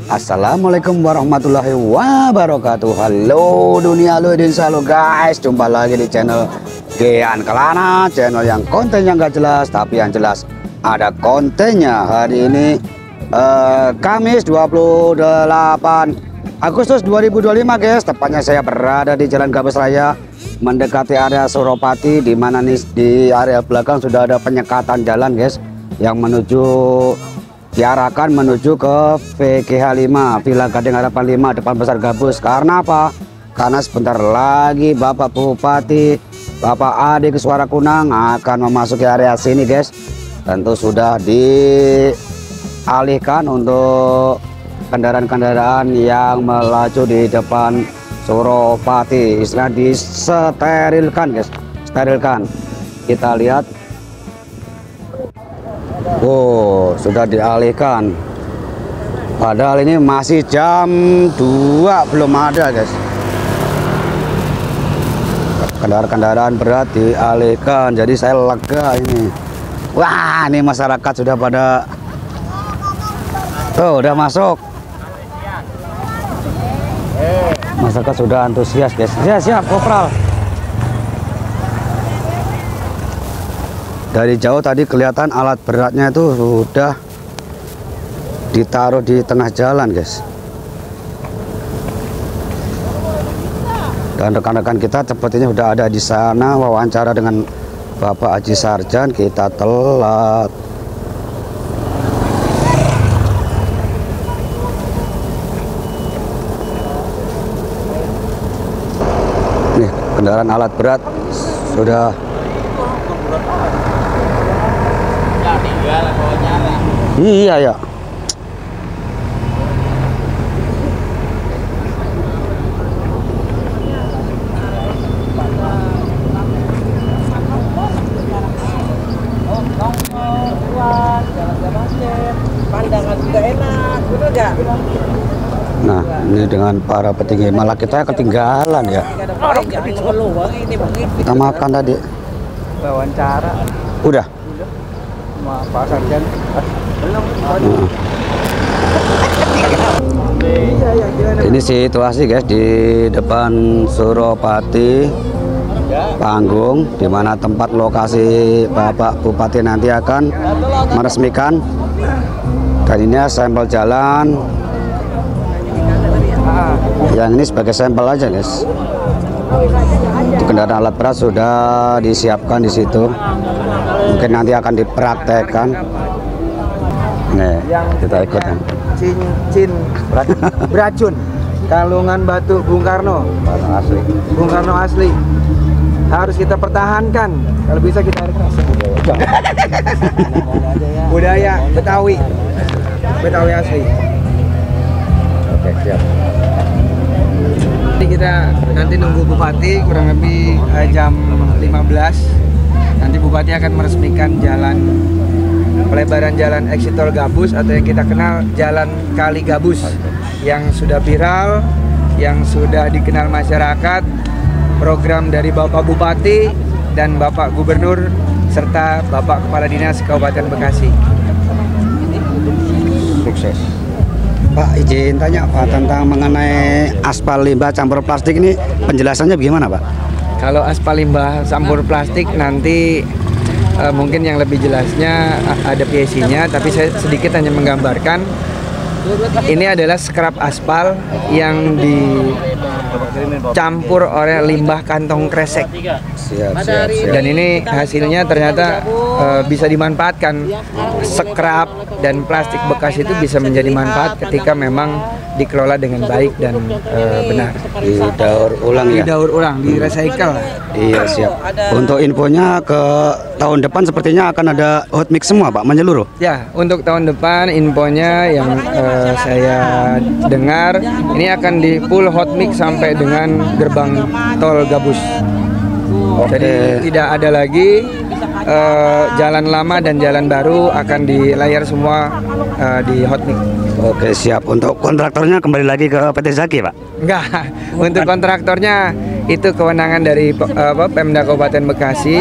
Assalamualaikum warahmatullahi wabarakatuh. Halo dunia, halo Indonesia, halo guys. Jumpa lagi di channel Gian Kelana, channel yang kontennya nggak jelas tapi yang jelas ada kontennya. Hari ini Kamis 28 Agustus 2025 guys. Tepatnya saya berada di Jalan Gabus Raya, mendekati area Suropati, di mana nih di area belakang sudah ada penyekatan jalan guys, yang diarahkan menuju ke VGH 5 Villa Gading Harapan 5 depan Pasar Gabus. Karena apa? Karena sebentar lagi Bapak Bupati, Bapak Ade Suara Kunang akan memasuki area sini guys. Tentu sudah dialihkan untuk kendaraan-kendaraan yang melaju di depan Suropati, istilah disterilkan guys, sterilkan. Kita lihat, oh sudah dialihkan, padahal ini masih jam 2 belum ada guys. Kendaraan-kendaraan berat dialihkan, jadi saya lega ini. Wah, ini masyarakat sudah pada udah masuk. Masyarakat sudah antusias guys. Ya, siap Kopral. Dari jauh tadi kelihatan alat beratnya itu sudah ditaruh di tengah jalan guys. Dan rekan-rekan kita sepertinya sudah ada di sana. Wawancara dengan Bapak Haji Sarjan, kita telat. Nih, kendaraan alat berat sudah iya ya. Pandangan juga enak, betul gak? Nah, ini dengan para petinggi, malah kita ketinggalan ya. Kita makan tadi. Wawancara. Udah. Sama Pak Sarjan. Belum. Ini situasi guys di depan Suropati, panggung di mana tempat lokasi Bapak Bupati nanti akan meresmikan. Dan ini sampel jalan. Yang ini sebagai sampel aja guys. Untuk kendaraan alat berat sudah disiapkan di situ. Mungkin nanti akan dipraktekkan. Nih, kita ikutan. Cincin beracun, kalungan batu Bung Karno. Asli. Bung Karno asli. Harus kita pertahankan. Kalau bisa kita budaya Betawi. Betawi asli. Oke, siap. Jadi kita nanti nunggu Bupati kurang lebih jam 15. Nanti Bupati akan meresmikan jalan pelebaran jalan exit tol Gabus, atau yang kita kenal Jalan Kali Gabus, yang sudah viral, yang sudah dikenal masyarakat. Program dari Bapak Bupati dan Bapak Gubernur serta Bapak Kepala Dinas Kabupaten Bekasi. Sukses. Pak, izin tanya Pak tentang mengenai aspal limbah campur plastik ini, penjelasannya bagaimana Pak? Kalau aspal limbah campur plastik nanti mungkin yang lebih jelasnya ada PSI-nya, tapi saya sedikit hanya menggambarkan. Ini adalah scrap aspal yang dicampur oleh limbah kantong kresek. Siap. Dan ini hasilnya ternyata bisa dimanfaatkan. Scrap dan plastik bekas itu bisa menjadi manfaat ketika memang dikelola dengan baik dan benar. Didaur ulang ya? Didaur ulang, di-recycle. Iya, siap. Untuk infonya ke tahun depan sepertinya akan ada hot mix semua Pak, menyeluruh? Ya, untuk tahun depan infonya yang saya dengar ini akan di full hot mix sampai dengan gerbang tol Gabus. Jadi tidak ada lagi jalan lama dan jalan baru, akan di layar semua di hot mix. Oke, siap. Untuk kontraktornya kembali lagi ke PT Zaki Pak? Enggak, untuk kontraktornya itu kewenangan dari Pemda Kabupaten Bekasi,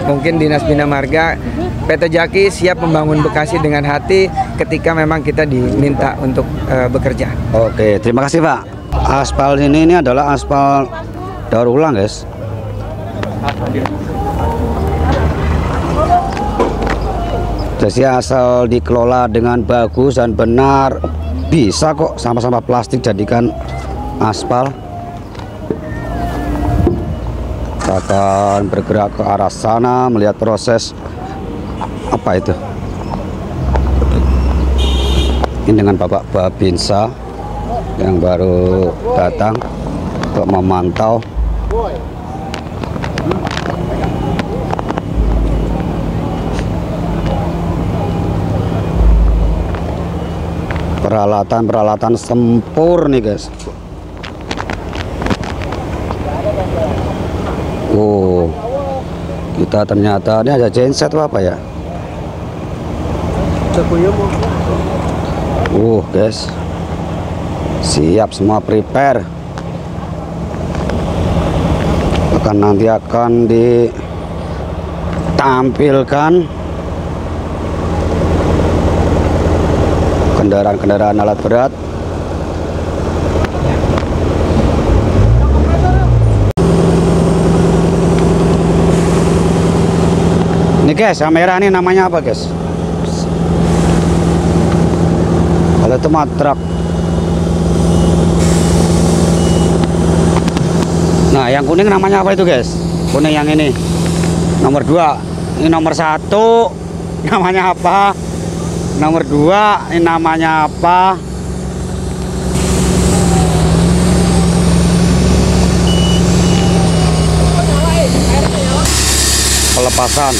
mungkin Dinas Bina Marga. PT Jaki siap membangun Bekasi dengan hati ketika memang kita diminta untuk bekerja. Oke, terima kasih Pak. Aspal ini adalah aspal daur ulang guys. Jadi asal dikelola dengan bagus dan benar, bisa kok sampah-sampah plastik jadikan aspal. Kita akan bergerak ke arah sana melihat proses apa itu. Ini dengan Bapak Babinsa yang baru datang untuk memantau. Peralatan sempur nih guys. Oh, kita ternyata ini ada genset apa ya? Guys, siap semua prepare. Nanti akan ditampilkan kendaraan-kendaraan alat berat. Ini guys, kamera ini namanya apa guys? Kalau itu mah truk. Nah, yang kuning namanya apa itu guys? Kuning yang ini nomor 2. Ini nomor 1 namanya apa? Nomor 2 ini namanya apa? Pelepasan.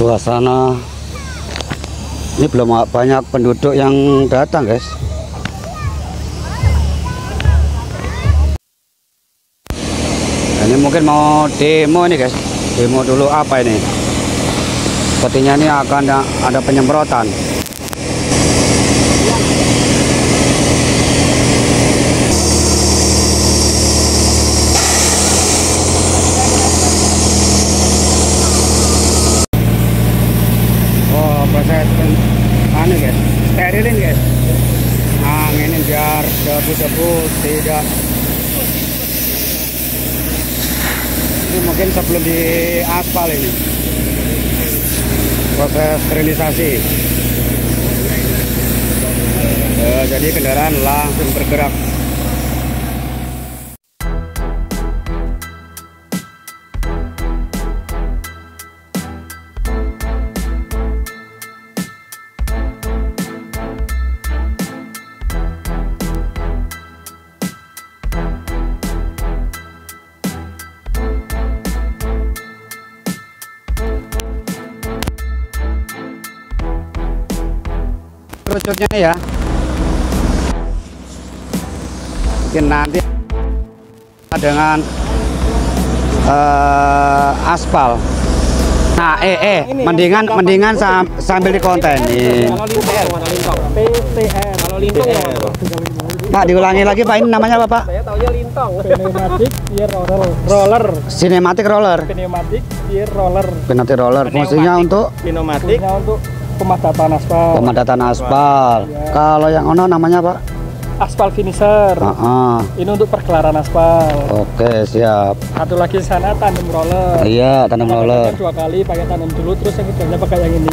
Suasana ini belum banyak penduduk yang datang guys. Ini mungkin mau demo ini guys. Demo dulu apa ini? Sepertinya ini akan ada penyemprotan. Proses anu guys, sterilin guys, anginin biar debu-debu tidak. Ini mungkin sebelum di aspal ini proses sterilisasi. Jadi kendaraan langsung bergerak. Kerucutnya ya, mungkin nanti dengan aspal. Nah, mendingan sambil di konten nih. Pak, diulangi lagi Pak, ini namanya apa Pak? Saya taunya lintong. Pneumatic gear roller. Cinematic roller. Pneumatic gear roller. Pneumatic roller. Fungsinya untuk pemadatan aspal. Pemadatan aspal. Ya. Kalau yang ono namanya Pak? Aspal finisher. Ini untuk pergelaran aspal. Oke, siap. Satu lagi di sana tandem roller. Iya, tandem roller. Dua kali pakai tandem dulu, terus yang keduanya pakai yang ini.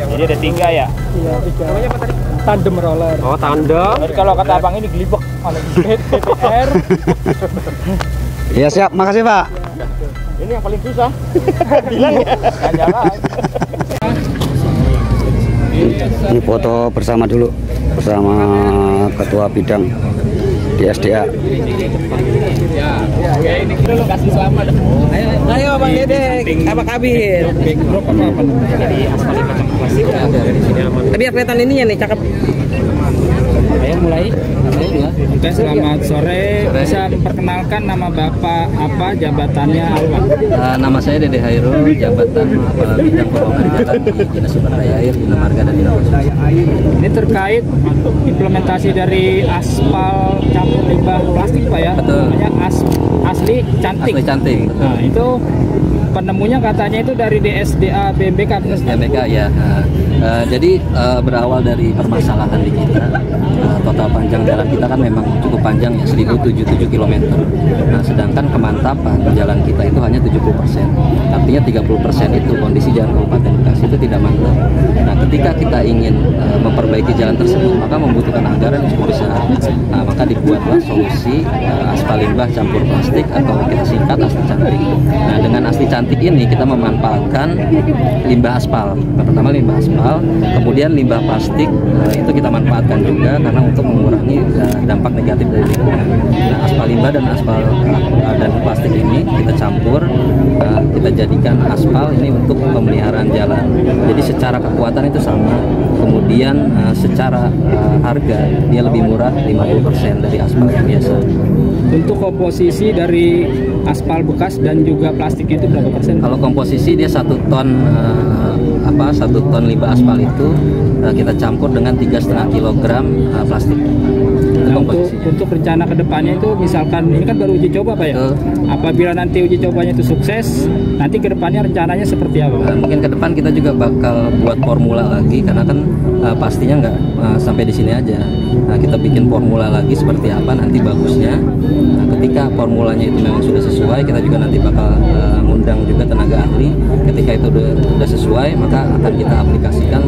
Jadi ada 3 ya? Iya, 3. Namanya apa tadi? Tandem roller. Oh, tandem. Jadi kalau kata abang ini gelibek, PPR. Iya, siap. Makasih Pak. Ini yang paling susah. Bilang ya. Ini foto bersama dulu bersama ketua bidang di SDA. Kasih selamat. Ayo Bang Dedek, apa kabir? Tapi kelihatan ininya nih cakep. Ayo mulai. Oke, selamat sore. Bisa memperkenalkan nama Bapak apa, jabatannya apa? Nama saya Dede Hairul, jabatan bidang pembangunan jalan di Dinas Sumber Daya Air, Bina Marga dan Bina Konsumsi. Ini terkait implementasi dari aspal campur limbah plastik Pak ya? Betul. Namanya asli cantik. Asli cantik. Nah, itu penemunya katanya itu dari DSDA BMBK. BMBK ya. Jadi berawal dari permasalahan di kita. Total panjang jalan kita kan memang cukup panjang ya, 1077 km. Nah, sedangkan kemantapan jalan kita itu hanya 70%. Artinya 30% itu kondisi jalan Kabupaten Bekasi itu tidak mantap. Nah, ketika kita ingin memperbaiki jalan tersebut, maka membutuhkan anggaran yang cukup besar. Nah, maka dibuatlah solusi aspal limbah campur plastik atau kita singkat asli cantik. Nah, dengan asli cantik ini kita memanfaatkan limbah aspal. Pertama limbah aspal, kemudian limbah plastik itu kita manfaatkan juga karena untuk mengurangi dampak negatif dari lingkungan. Nah, aspal limbah dan aspal dan plastik ini kita campur, kita jadikan aspal ini untuk pemeliharaan jalan. Jadi secara kekuatan itu sama, kemudian secara harga dia lebih murah 50% dari aspal yang biasa. Untuk komposisi dari aspal bekas dan juga plastiknya itu berapa persen? Kalau komposisi dia 1 ton 1 ton limbah aspal itu kita campur dengan 3,5 kg plastik. Nah, untuk rencana kedepannya itu misalkan ini kan baru uji coba Pak ya? Apabila nanti uji cobanya itu sukses, nanti kedepannya rencananya seperti apa? Mungkin ke depan kita juga bakal buat formula lagi karena kan pastinya nggak sampai di sini aja. Nah, kita bikin formula lagi seperti apa nanti bagusnya. Nah, ketika formulanya itu memang sudah sesuai, kita juga nanti bakal ngundang juga tenaga ahli. Ketika itu udah sesuai, maka akan kita aplikasikan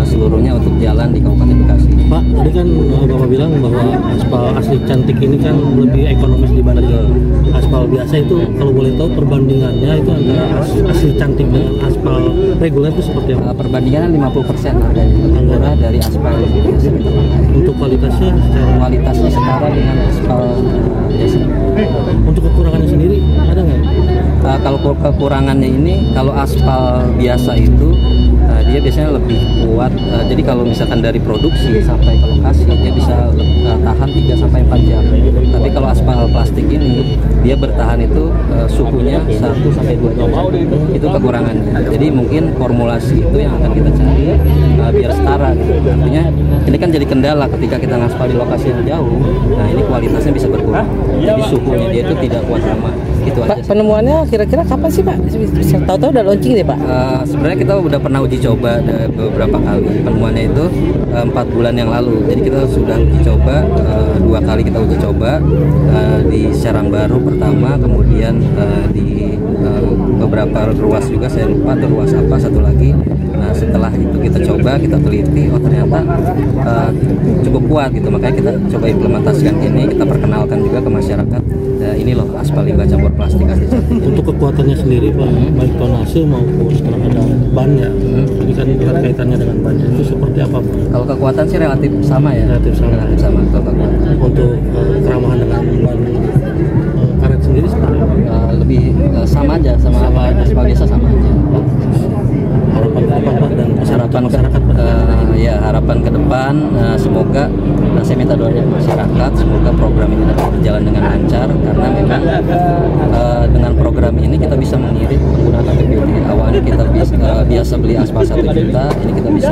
seluruhnya untuk jalan di Kabupaten Bekasi. Pak, tadi kan Bapak bilang bahwa aspal asli cantik ini kan lebih ekonomis dibanding aspal biasa. Itu kalau boleh tahu perbandingannya itu antara asli cantik dengan aspal reguler itu seperti apa? Perbandingannya 50% harganya lebih murah dari aspal biasa kita pakai. Untuk kualitasnya setara dengan aspal biasa. Untuk kekurangannya sendiri ada nggak? Kalau kekurangannya ini, kalau aspal biasa itu dia biasanya lebih kuat. Jadi kalau misalkan dari produksi sampai ke lokasi dia bisa tahan 3-4 jam. Tapi kalau aspal plastik ini dia bertahan itu suhunya 1-2 jam. Itu kekurangannya. Jadi mungkin formulasi itu yang akan kita cari biar setara gitu. Artinya ini kan jadi kendala ketika kita ngaspal di lokasi yang jauh. Nah, ini kualitasnya bisa berkurang. Jadi suhunya dia itu tidak kuat sama. Itu Pak, aja sih. penemuannya kira-kira kapan sih Pak? Tahu-tahu udah launching deh Pak? Sebenarnya kita udah pernah uji coba beberapa kali. Penemuannya itu 4 bulan yang lalu. Jadi kita sudah uji coba 2 kali kita uji coba di Serang Baru pertama, kemudian di beberapa ruas juga, saya lupa ada ruas apa satu lagi. Nah, setelah itu kita coba, kita teliti, oh ternyata cukup kuat gitu. Makanya kita coba implementasikan ini, kita perkenalkan juga ke masyarakat. Ini loh aspal limbah campur plastik asli cantik. Untuk kekuatannya sendiri Pak, baik tonase maupun terhadap bannya, ini kan kaitannya dengan bannya itu seperti apa Pak? Kalau kekuatan sih relatif sama ya. Relatif sama kalau kekuatan. Untuk keramahan dengan ban karet sendiri seperti apa? Lebih sama aja, sama aspal biasa sama aja. Harapan ke depan Pak dan masyarakat ya harapan ke depan semoga saya minta doanya masyarakat, semoga program ini dapat berjalan dengan lancar karena memang dengan program ini kita bisa mengirit penggunaan APBD. Awalnya kita biasa beli aspal 1 juta, ini kita bisa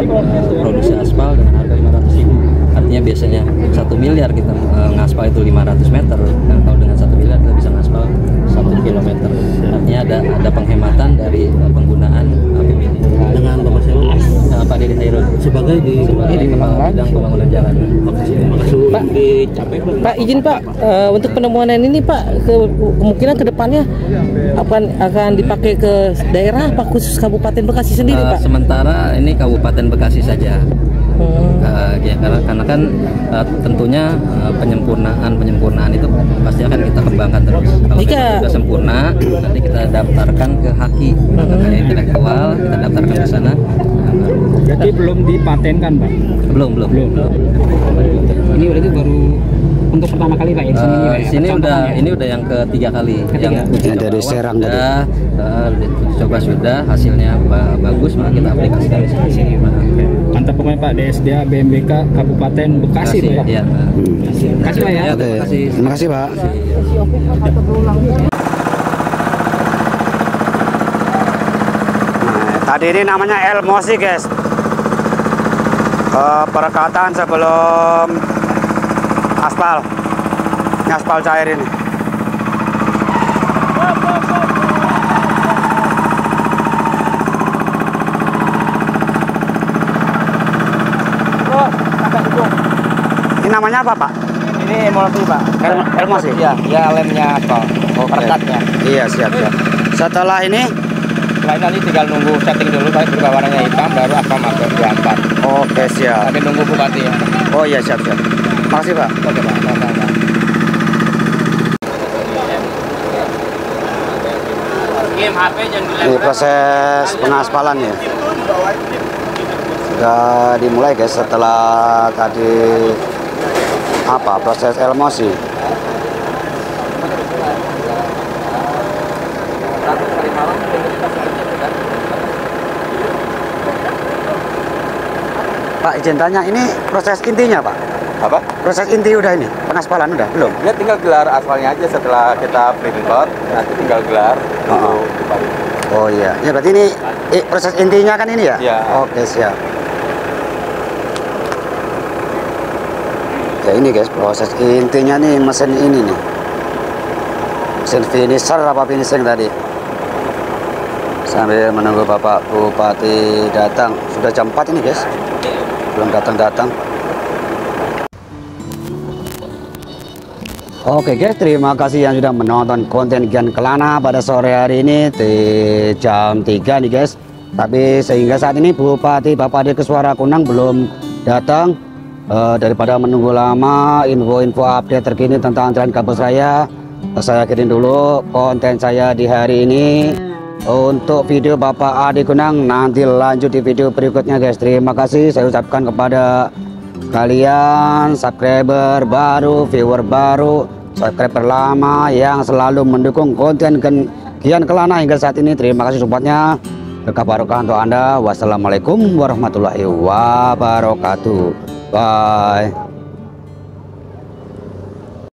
produksi aspal dengan harga 500.000. Artinya biasanya 1 miliar kita ngaspal itu 500 meter, dan kalau dengan 1 miliar kita bisa ngaspal 1 kilometer. Artinya ada penghematan dari penggunaan APBD. dengan Bapak siapa? Pak Dede Hairul Sebagai Kepala Bidang Pembangunan Jalan. Pak izin Pak, untuk penemuan ini Pak, kemungkinan kedepannya akan dipakai ke daerah apa khusus Kabupaten Bekasi sendiri Pak? Sementara ini Kabupaten Bekasi saja. Ya, karena kan tentunya penyempurnaan itu pasti akan kita kembangkan terus. Kalau sudah sempurna, nanti kita daftarkan ke HAKI, kekayaan intelektual, kita daftarkan ke sana. Jadi belum dipatenkan Pak? Belum. Ini berarti baru untuk pertama kali Pak ya? Ini udah yang ketiga kali. Yang dari Serang sudah, coba sudah hasilnya bagus, maka kita aplikasikan di sini. Mantap pokoknya Pak, DSDA BMBK Kabupaten Bekasi Pak ya. Iya. Terima kasih Pak ya. Ya, Oke, terima kasih Pak. Tadi ini namanya Elmosi guys. Perekatan sebelum aspal. Ini aspal cair ini. Ini namanya apa Pak? Ini emulsi Pak. Elmosi? Iya, ya lemnya aspal. Perekatnya. Iya siap. Setelah ini Setelah ini nanti tinggal nunggu setting dulu, saya berubah warnanya hitam, baru aspal masuk diangkat. oke siap. Tapi nunggu bupati ya. Oh iya siap. Makasih Pak. Oke Pak, sama-sama. Ini proses pengaspalan ya. Sudah dimulai guys setelah tadi proses Elmosi. Pak izin tanya, ini proses intinya Pak? Apa? Proses inti udah ini? Pengaspalan udah? Belum? Ya tinggal gelar aspalnya aja setelah kita print coat, nanti tinggal gelar. Oh. Oh iya, ya berarti ini proses intinya kan ini ya? Iya. Oke siap. Ya ini guys, proses intinya nih mesin ini nih. Mesin finisher apa finishing tadi. Sambil menunggu Bapak Bupati datang. Sudah jam 4 ini guys. Belum datang-datang. Oke guys, terima kasih yang sudah menonton konten Gian Kelana pada sore hari ini di jam 3 nih guys. Tapi sehingga saat ini Bupati Bapak Ade Kuswara Kunang belum datang. Daripada menunggu lama, info-info update terkini tentang jalan kampus saya akhiri dulu konten saya di hari ini. Untuk video Bapak Ade Kunang nanti lanjut di video berikutnya guys. Terima kasih saya ucapkan kepada kalian subscriber baru, viewer baru, subscriber lama yang selalu mendukung konten Gian Kelana hingga saat ini. Terima kasih supportnya. Berkah barokah untuk Anda. Wassalamualaikum warahmatullahi wabarakatuh. Bye.